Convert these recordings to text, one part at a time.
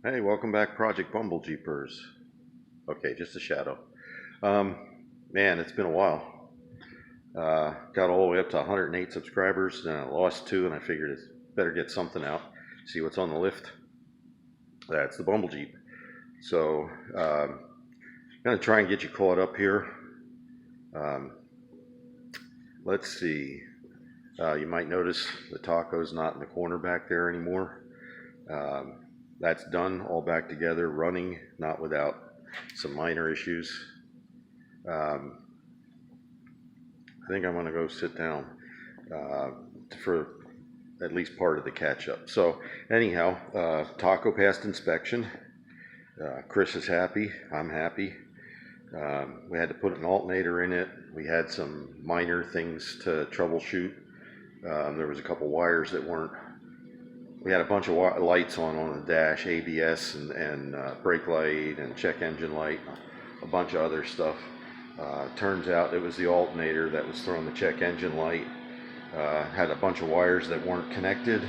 Hey, welcome back, Project Bumble Jeepers. Okay, just a shadow. Um, Man, it's been a while. Got all the way up to 108 subscribers, then I lost two, and I figured it's better get something out. See what's on the lift. That's the Bumble Jeep. So, gonna try and get you caught up here. Um, let's see. You might notice the taco's not in the corner back there anymore. Um, that's done, all back together, running, not without some minor issues. Um, I think I'm going to go sit down uh, for at least part of the catch up. So, anyhow, taco passed inspection. Chris is happy. I'm happy. We had to put an alternator in it. We had some minor things to troubleshoot. There was a couple wires that weren't. We had a bunch of lights on the dash, ABS and brake light and check engine light, a bunch of other stuff. Turns out it was the alternator that was throwing the check engine light. Had a bunch of wires that weren't connected.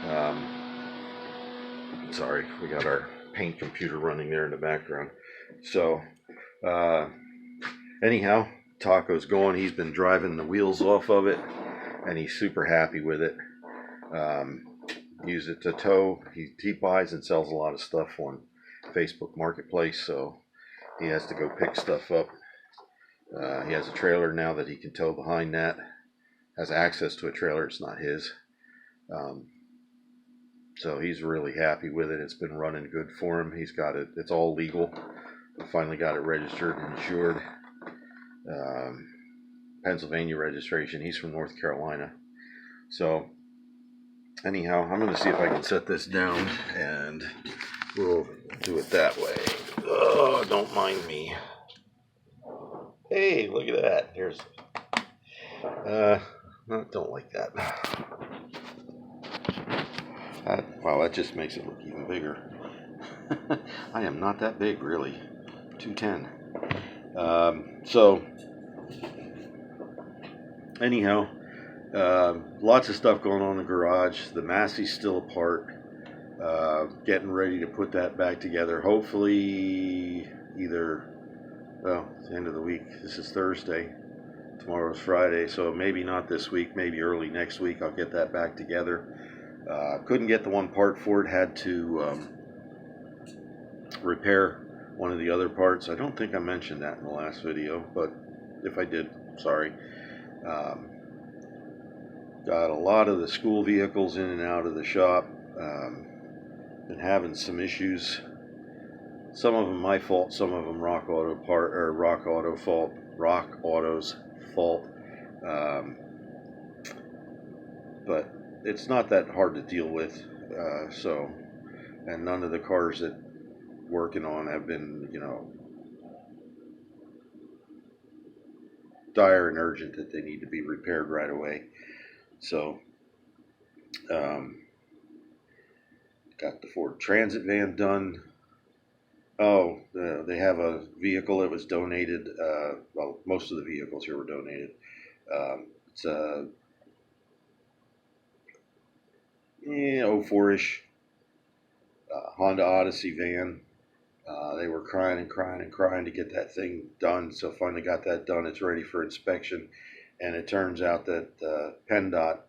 Um, Sorry, we got our paint computer running there in the background. So, uh, anyhow, Taco's going. He's been driving the wheels off of it, and he's super happy with it. Um, Use it to tow. He buys and sells a lot of stuff on Facebook Marketplace, so he has to go pick stuff up. He has a trailer now that he can tow behind that. Has access to a trailer. It's not his. Um, so he's really happy with it. It's been running good for him. He's got it. It's all legal. He finally got it registered and insured. Um, Pennsylvania registration. He's from North Carolina. So anyhow, I'm going to see if I can set this down and we'll do it that way. Oh, don't mind me. Hey, look at that. There's, don't like that. Wow, that just makes it look even bigger. I am not that big, really. 210. So, anyhow, lots of stuff going on in the garage. The Massey's still apart. Getting ready to put that back together. Hopefully, it's the end of the week. This is Thursday. Tomorrow's Friday, so maybe not this week, maybe early next week I'll get that back together. Couldn't get the one part for it, had to repair one of the other parts. I don't think I mentioned that in the last video, but if I did, sorry. Um, got a lot of the school vehicles in and out of the shop. Been having some issues. Some of them my fault, some of them Rock Auto's fault. Um, but it's not that hard to deal with. And none of the cars that working on have been, dire and urgent that they need to be repaired right away. So, got the Ford Transit van done. Oh, they have a vehicle that was donated. Well, most of the vehicles here were donated. It's a 04-ish Honda Odyssey van. They were crying and crying and crying to get that thing done, so finally got that done. It's ready for inspection, and it turns out that PennDOT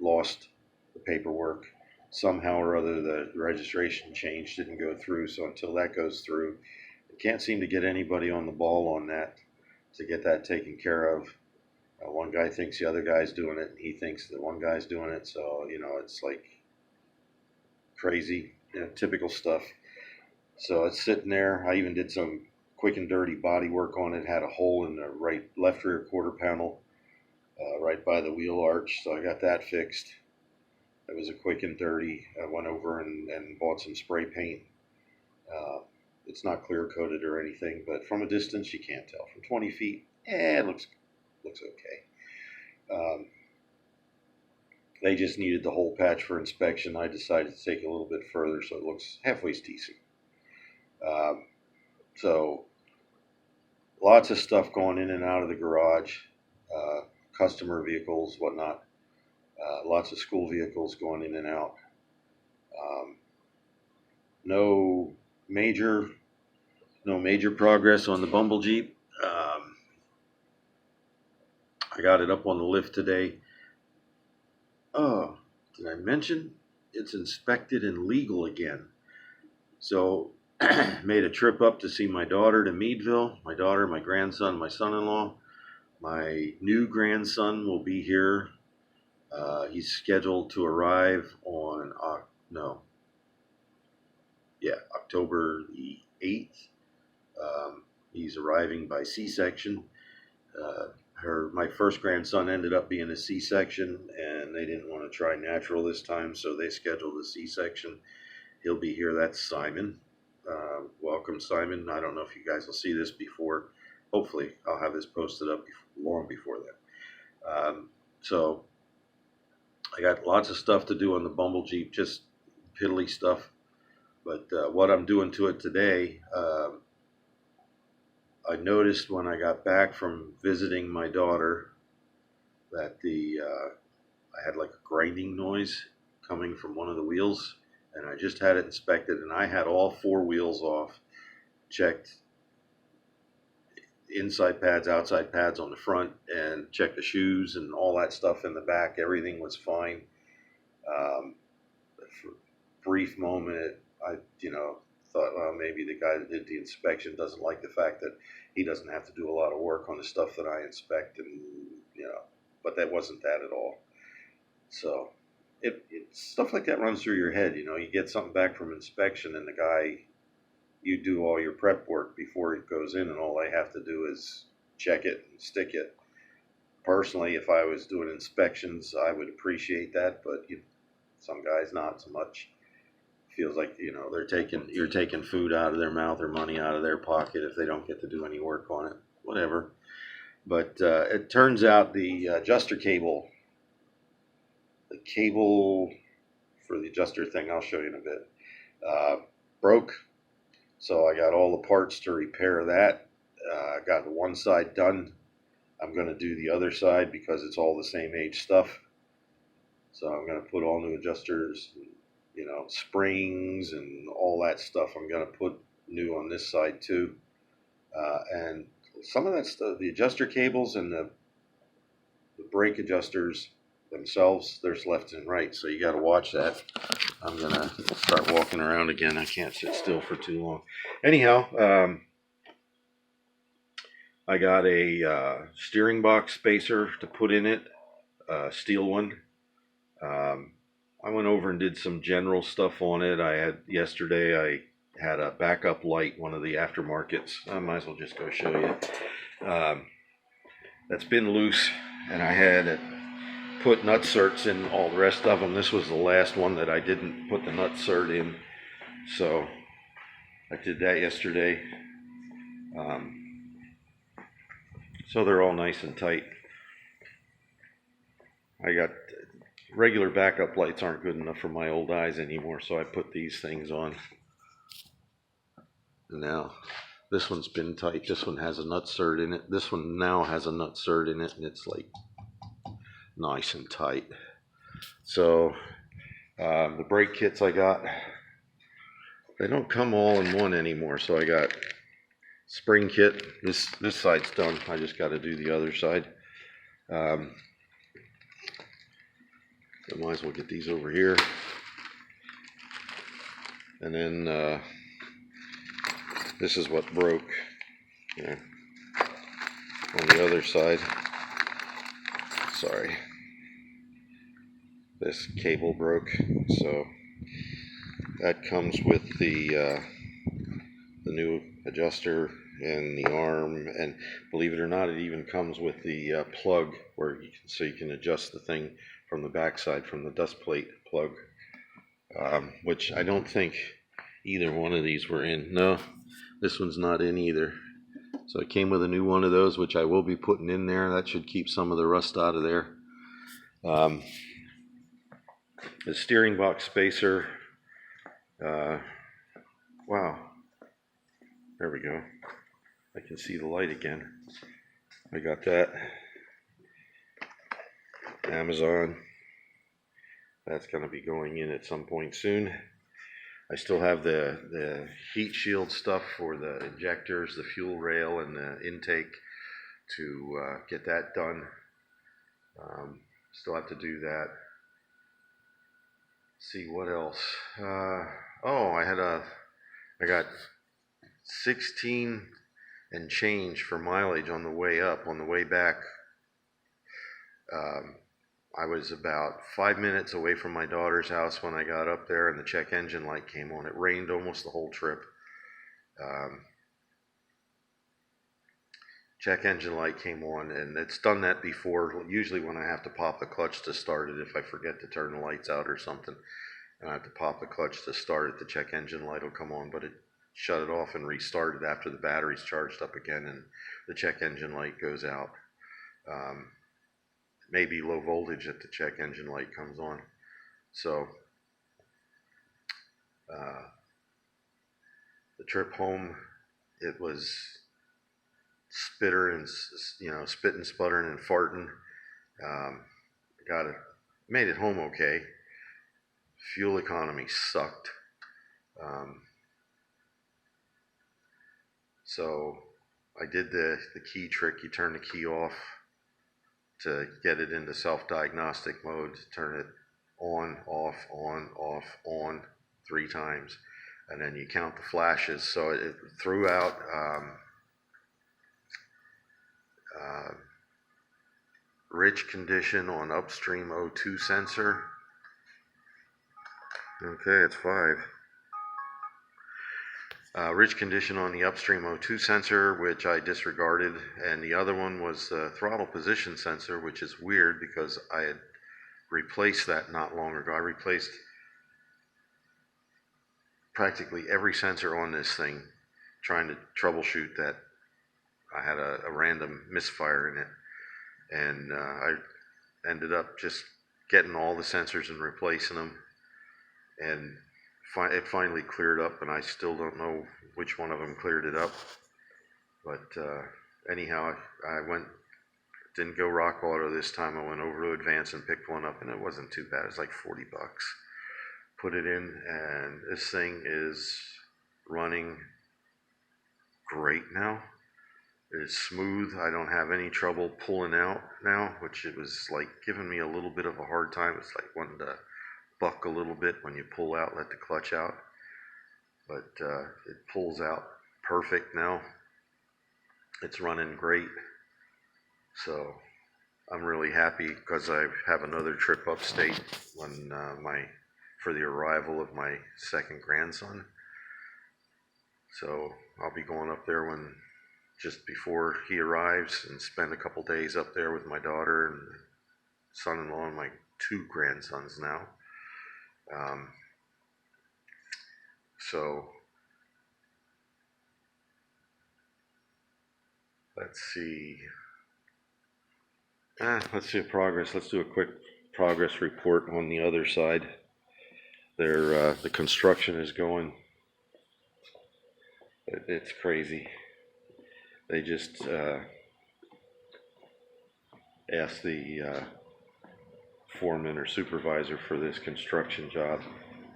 lost the paperwork. Somehow or other, the registration change didn't go through, so until that goes through, I can't seem to get anybody on the ball on that to get that taken care of. One guy thinks the other guy's doing it, and he thinks that one guy's doing it, so, it's like crazy, typical stuff. So it's sitting there. I even did some quick and dirty body work on it. Had a hole in the left rear quarter panel, right by the wheel arch. So I got that fixed. It was a quick and dirty. I went over and bought some spray paint. It's not clear coated or anything, but from a distance you can't tell. From 20 feet, it looks okay. They just needed the whole patch for inspection. I decided to take it a little bit further, so it looks halfway decent. So lots of stuff going in and out of the garage, customer vehicles, whatnot. Lots of school vehicles going in and out. no major, no major progress on the Bumble Jeep. I got it up on the lift today. Oh, did I mention it's inspected and legal again? So, made a trip up to see my daughter to Meadville. My daughter, my grandson, my son-in-law. My new grandson will be here. He's scheduled to arrive on October the 8th. He's arriving by C-section. My first grandson ended up being a C-section, and they didn't want to try natural this time, so they scheduled a C-section. He'll be here. That's Simon. Welcome, Simon. I don't know if you guys will see this before. Hopefully, I'll have this posted up long before that. So I got lots of stuff to do on the Bumble Jeep, just piddly stuff. But what I'm doing to it today, I noticed when I got back from visiting my daughter that I had like a grinding noise coming from one of the wheels, and I just had it inspected, and I had all four wheels off, checked inside pads, outside pads on the front, and checked the shoes and all that stuff in the back. Everything was fine. For a brief moment, I thought, well, maybe the guy that did the inspection doesn't like the fact that he doesn't have to do a lot of work on the stuff that I inspect, and but that wasn't that at all. So it stuff like that runs through your head. You get something back from inspection, and the guy, you do all your prep work before it goes in, and all I have to do is check it and stick it. Personally, if I was doing inspections, I would appreciate that, but some guys not so much. Feels like you're taking food out of their mouth or money out of their pocket if they don't get to do any work on it. Whatever. But it turns out the adjuster cable, the cable for the adjuster thing, I'll show you in a bit, broke. So I got all the parts to repair that. I got one side done. I'm going to do the other side because it's all the same age stuff. So I'm going to put all new adjusters, springs and all that stuff. I'm going to put new on this side too. And some of that stuff, the adjuster cables and the brake adjusters themselves, there's left and right. So you got to watch that. I'm going to start walking around again. I can't sit still for too long. Anyhow, I got a steering box spacer to put in it, steel one. I went over and did some general stuff on it. Yesterday I had a backup light, one of the aftermarkets. I might as well just go show you. That's been loose, and I had put nut certs in all the rest of them. This was the last one that I didn't put the nut cert in, so I did that yesterday. So they're all nice and tight. I got regular backup lights aren't good enough for my old eyes anymore, so I put these things on. And now this one's been tight. This one has a nut cert in it. This one now has a nut cert in it, and it's like nice and tight. So the brake kits I got, they don't come all in one anymore. So I got spring kit. This side's done. I just got to do the other side. I might as well get these over here. And then this is what broke on the other side. Sorry. This cable broke, so that comes with the new adjuster and the arm, and believe it or not, it even comes with the plug so you can adjust the thing from the backside from the dust plate plug, which I don't think either one of these were in. No, this one's not in either. So it came with a new one of those, which I will be putting in there. That should keep some of the rust out of there. The steering box spacer. Wow. There we go. I can see the light again. I got that. Amazon. That's going to be going in at some point soon. I still have the heat shield stuff for the injectors, the fuel rail, and the intake to get that done. Still have to do that. See what else. Oh, I got 16 and change for mileage on the way up. On the way back, I was about 5 minutes away from my daughter's house when I got up there, and the check engine light came on. It rained almost the whole trip. Check engine light came on, and it's done that before. Usually when I have to pop the clutch to start it, if I forget to turn the lights out or something, and I have to pop the clutch to start it, the check engine light will come on, but it shut it off and restarted after the battery's charged up again, and the check engine light goes out. Maybe low voltage that the check engine light comes on. So the trip home, it was spitter and spitting, sputtering, and farting. Made it home okay. Fuel economy sucked. So I did the key trick. You turn the key off to get it into self-diagnostic mode. Turn it on, off, on 3 times, and then you count the flashes. So it threw out rich condition on upstream O2 sensor. Okay, it's 5. Rich condition on the upstream O2 sensor, which I disregarded, and the other one was the throttle position sensor, which is weird because I had replaced that not long ago. I replaced practically every sensor on this thing, trying to troubleshoot that. I had a random misfire in it, and I ended up just getting all the sensors and replacing them, and it finally cleared up, and I still don't know which one of them cleared it up. But anyhow, I didn't go rock auto this time. I went over to Advance and picked one up, and it wasn't too bad. It was like $40. Put it in, and this thing is running great now. It is smooth. I don't have any trouble pulling out now, which it was like giving me a little bit of a hard time. It's like wanting to buck a little bit when you pull out, let the clutch out. But it pulls out perfect now. It's running great. So I'm really happy because I have another trip upstate when for the arrival of my second grandson. So I'll be going up there just before he arrives, and spend a couple days up there with my daughter and son-in-law and my 2 grandsons now. So let's see. Let's see progress. Let's do a quick progress report on the other side. The construction is going. It's crazy. They just asked the foreman or supervisor for this construction job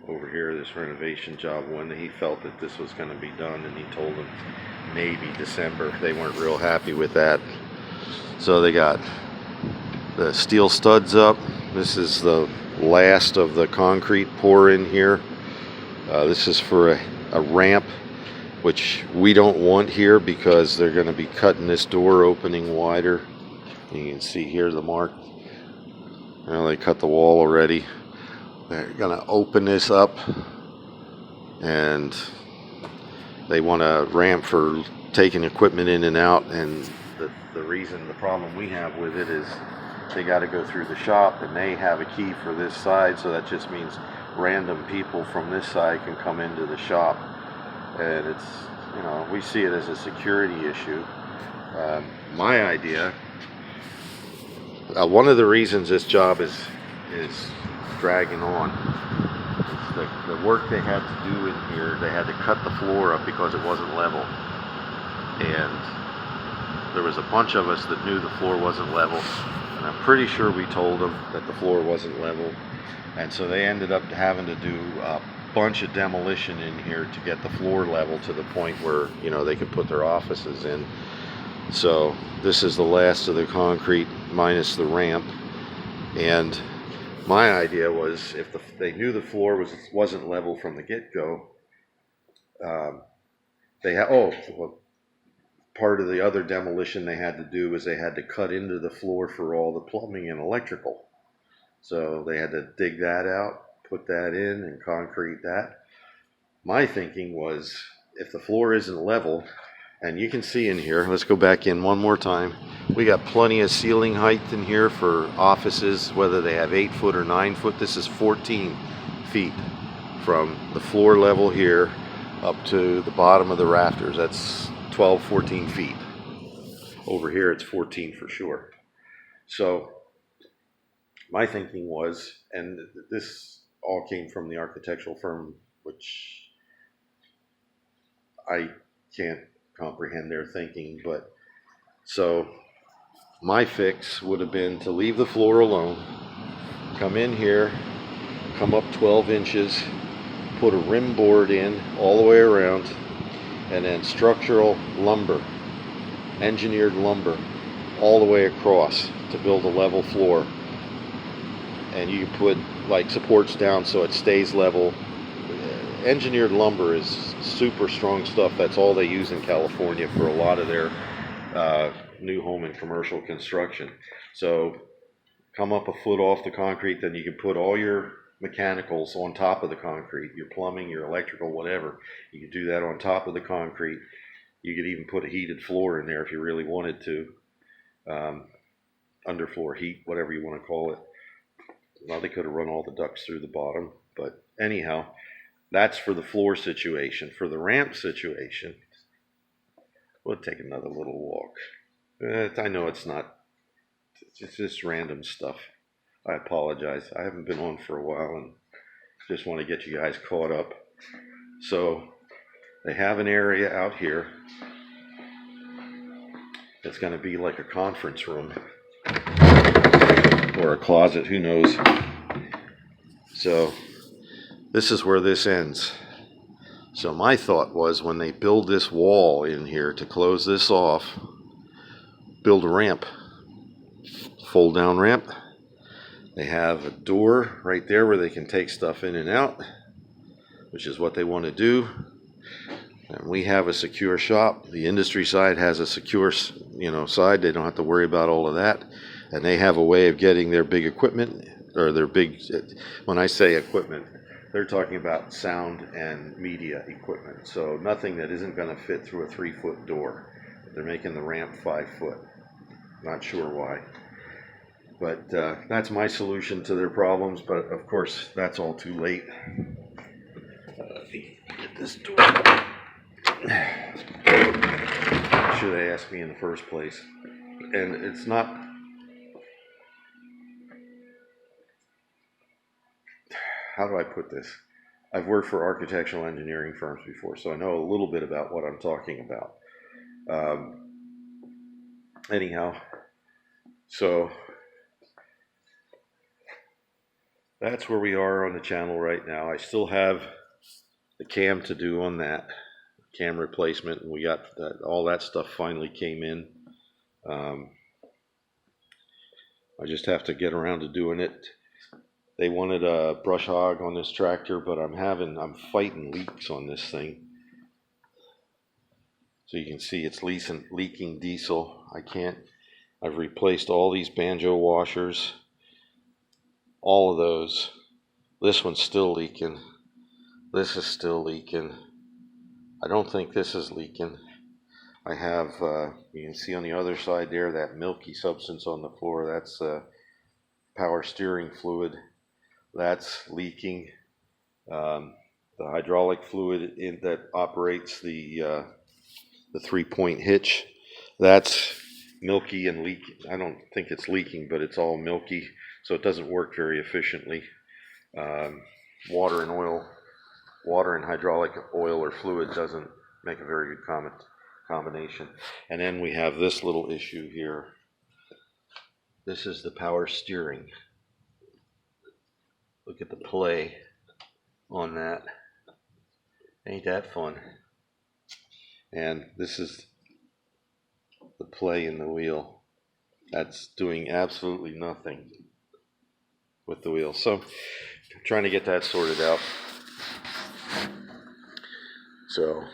over here, this renovation job, when he felt that this was going to be done, and he told them maybe December. They weren't real happy with that. So they got the steel studs up. This is the last of the concrete pour in here. This is for a ramp, which we don't want here because they're going to be cutting this door opening wider. You can see here the mark. Well, they cut the wall already. They're going to open this up, and they want a ramp for taking equipment in and out. And the problem we have with it is they got to go through the shop, and they have a key for this side, so that just means random people from this side can come into the shop. And it's, we see it as a security issue. My idea, one of the reasons this job is dragging on, is the work they had to do in here. They had to cut the floor up because it wasn't level, and there was a bunch of us that knew the floor wasn't level, and I'm pretty sure we told them that the floor wasn't level, and so they ended up having to do bunch of demolition in here to get the floor level to the point where, you know, they could put their offices in. So this is the last of the concrete minus the ramp. And my idea was, if they knew the floor wasn't level from the get-go, part of the other demolition they had to do was they had to cut into the floor for all the plumbing and electrical. So they had to dig that out, put that in, and concrete that. My thinking was, if the floor isn't level, and you can see in here, let's go back in one more time, we got plenty of ceiling height in here for offices, whether they have 8 foot or 9 foot. This is 14 feet from the floor level here up to the bottom of the rafters. That's 12, 14 feet. Over here it's 14 for sure. So my thinking was, and this all came from the architectural firm, which I can't comprehend their thinking, but so my fix would have been to leave the floor alone, come in here, come up 12 inches, put a rim board in all the way around, and then structural lumber, engineered lumber, all the way across to build a level floor. And you put like supports down so it stays level. Engineered lumber is super strong stuff. That's all they use in California for a lot of their new home and commercial construction. So come up a foot off the concrete, then you can put all your mechanicals on top of the concrete, your plumbing, your electrical, whatever. You can do that on top of the concrete. You could even put a heated floor in there if you really wanted to. Underfloor heat, whatever you want to call it. Well, they could have run all the ducts through the bottom, but anyhow, that's for the floor situation. For the ramp situation, we'll take another little walk. I know it's just random stuff. I apologize. I haven't been on for a while and just want to get you guys caught up. So they have an area out here that's going to be like a conference room or a closet, who knows. So this is where this ends. So my thought was, when they build this wall in here to close this off, build a ramp, fold down ramp. They have a door right there where they can take stuff in and out, which is what they want to do. And we have a secure shop. The industry side has a secure, side. They don't have to worry about all of that. And they have a way of getting their big equipment, or their big, when I say equipment, they're talking about sound and media equipment. So nothing that isn't going to fit through a 3-foot door. They're making the ramp 5 foot. Not sure why. But that's my solution to their problems. But of course, that's all too late. Let me get this door. Should they ask me in the first place? And it's not. How do I put this? I've worked for architectural engineering firms before, so I know a little bit about what I'm talking about. Anyhow, so that's where we are on the channel right now. I still have the cam to do on that, cam replacement, and we got that, all that stuff finally came in. I just have to get around to doing it. They wanted a brush hog on this tractor, but I'm fighting leaks on this thing. So you can see it's leaking diesel. I've replaced all these banjo washers, all of those. This one's still leaking. This is still leaking. I don't think this is leaking. I have, you can see on the other side there, that milky substance on the floor. That's power steering fluid. That's leaking. The hydraulic fluid that operates the 3-point hitch, that's milky and leaking. I don't think it's leaking, but it's all milky, so it doesn't work very efficiently. Water and hydraulic oil or fluid doesn't make a very good combination. And then we have this little issue here. This is the power steering. Look at the play on that. Ain't that fun? And this is the play in the wheel. That's doing absolutely nothing with the wheel. So I'm trying to get that sorted out. So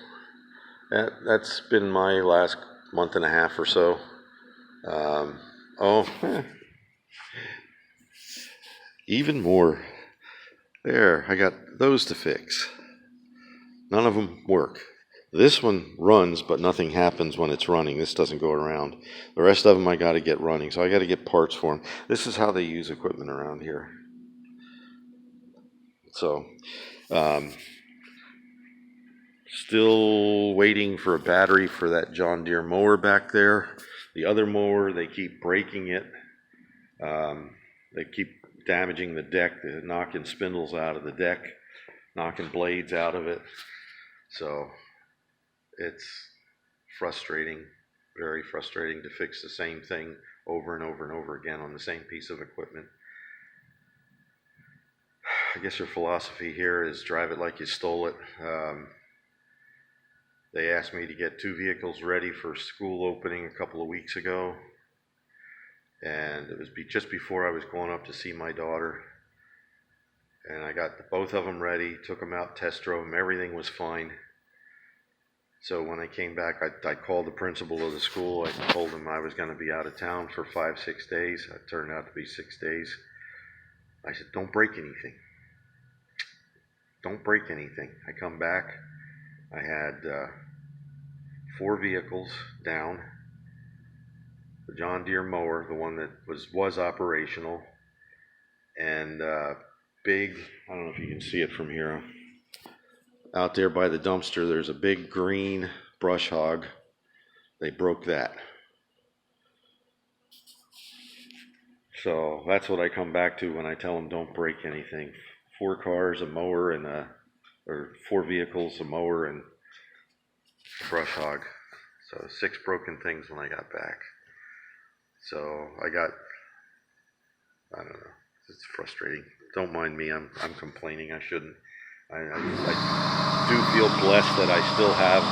that's been my last month and a half or so. Um, oh, even more. There, I got those to fix. None of them work. This one runs, but nothing happens when it's running. This doesn't go around. The rest of them I got to get running, so I got to get parts for them. This is how they use equipment around here. So, still waiting for a battery for that John Deere mower back there. The other mower, they keep breaking it. They keep damaging the deck. They're knocking spindles out of the deck, knocking blades out of it. So it's frustrating, very frustrating to fix the same thing over and over and over again on the same piece of equipment. I guess your philosophy here is drive it like you stole it. They asked me to get 2 vehicles ready for school opening a couple of weeks ago, and it was just before I was going up to see my daughter, and I got both of them ready, took them out, test drove them, everything was fine. So when I came back, I called the principal of the school. I told him I was going to be out of town for 5-6 days. It turned out to be 6 days. I said, don't break anything. Don't break anything. I come back. I had 4 vehicles down. The John Deere mower, the one that was operational, and big, I don't know if you can see it from here, out there by the dumpster, there's a big green brush hog. They broke that. So that's what I come back to when I tell them don't break anything. 4 cars, a mower, and or 4 vehicles, a mower, and a brush hog. So 6 broken things when I got back. So I don't know, it's frustrating. Don't mind me, I'm complaining, I shouldn't. I do feel blessed that I still have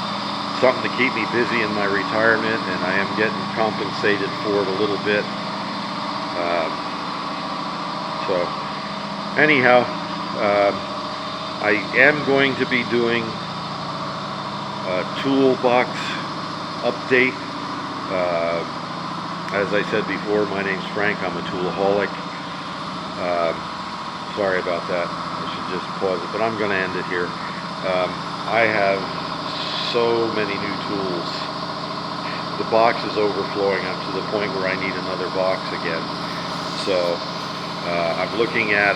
something to keep me busy in my retirement, and I am getting compensated for it a little bit. So anyhow, I am going to be doing a toolbox update. As I said before, my name's Frank. I'm a toolaholic. Sorry about that. I should just pause it, but I'm going to end it here. I have so many new tools. The box is overflowing up to the point where I need another box again. So I'm looking at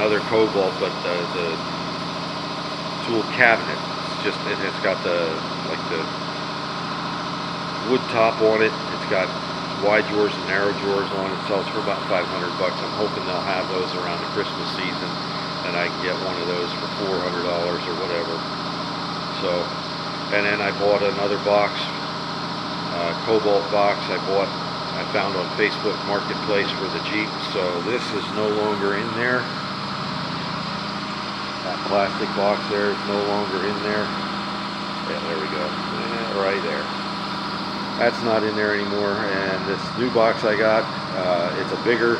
another Cobalt, but the tool cabinet. It's got the wood top on it. It's got wide drawers and narrow drawers on it. Sells for about $500. I'm hoping they'll have those around the Christmas season, and I can get one of those for $400 or whatever. So, and then I bought another box, Cobalt box. I found on Facebook Marketplace for the Jeep. So this is no longer in there. That plastic box there is no longer in there. Yeah, there we go. Yeah, right there. That's not in there anymore. And this new box I got, it's a bigger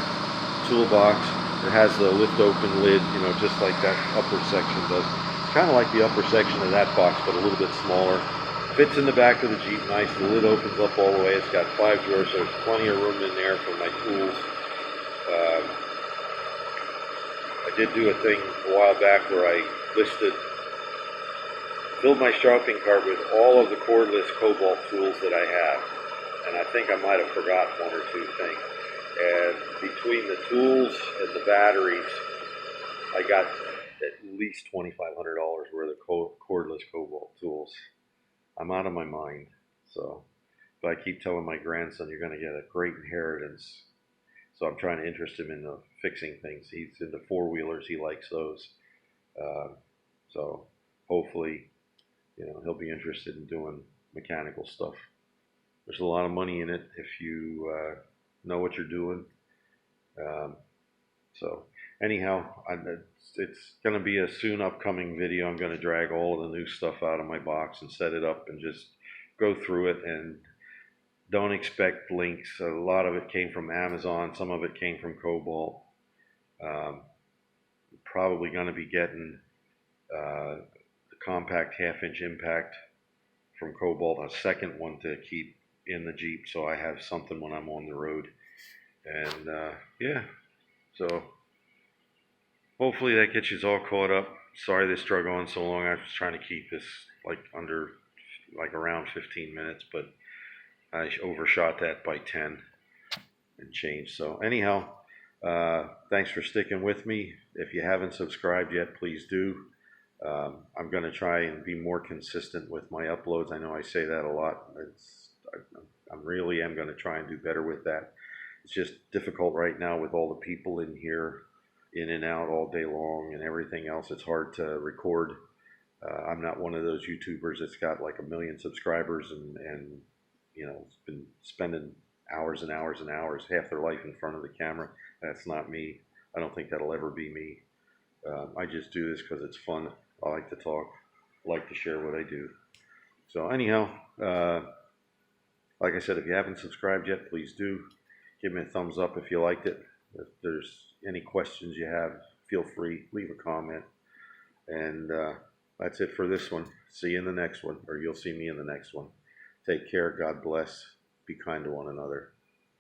toolbox. It has the lift open lid, just like that upper section does. It's kind of like the upper section of that box, but a little bit smaller. Fits in the back of the Jeep nice. The lid opens up all the way. It's got 5 drawers, so there's plenty of room in there for my tools. I did do a thing a while back where I filled my shopping cart with all of the cordless Cobalt tools that I have. And I think I might have forgot 1 or 2 things. And between the tools and the batteries, I got at least $2,500 worth of cordless Cobalt tools. I'm out of my mind. But I keep telling my grandson, you're going to get a great inheritance. So I'm trying to interest him in fixing things. He's into 4-wheelers. He likes those. So hopefully, he'll be interested in doing mechanical stuff. There's a lot of money in it if you know what you're doing. So anyhow, it's going to be a soon upcoming video. I'm going to drag all of the new stuff out of my box and set it up and just go through it, and don't expect links. A lot of it came from Amazon. Some of it came from Cobalt. Um, Probably going to be getting the compact half-inch impact from Cobalt, a second one to keep in the Jeep, so I have something when I'm on the road. And yeah, so hopefully that gets you all caught up. Sorry this drug on so long. I was trying to keep this like under, like around 15 minutes, but I overshot that by 10 and change. So anyhow, thanks for sticking with me. If you haven't subscribed yet, please do. I'm going to try and be more consistent with my uploads. I know I say that a lot. I really am going to try and do better with that. It's just difficult right now with all the people in here, in and out all day long and everything else. It's hard to record. I'm not one of those YouTubers that's got like 1 million subscribers and you know, been spending hours and hours and hours, half their life in front of the camera. That's not me. I don't think that'll ever be me. I just do this because it's fun. I like to talk, I like to share what I do. So anyhow, like I said, if you haven't subscribed yet, please do. Give me a thumbs up if you liked it. If there's any questions you have, feel free, leave a comment. And that's it for this one. See you in the next one, or you'll see me in the next one. Take care. God bless. Be kind to one another.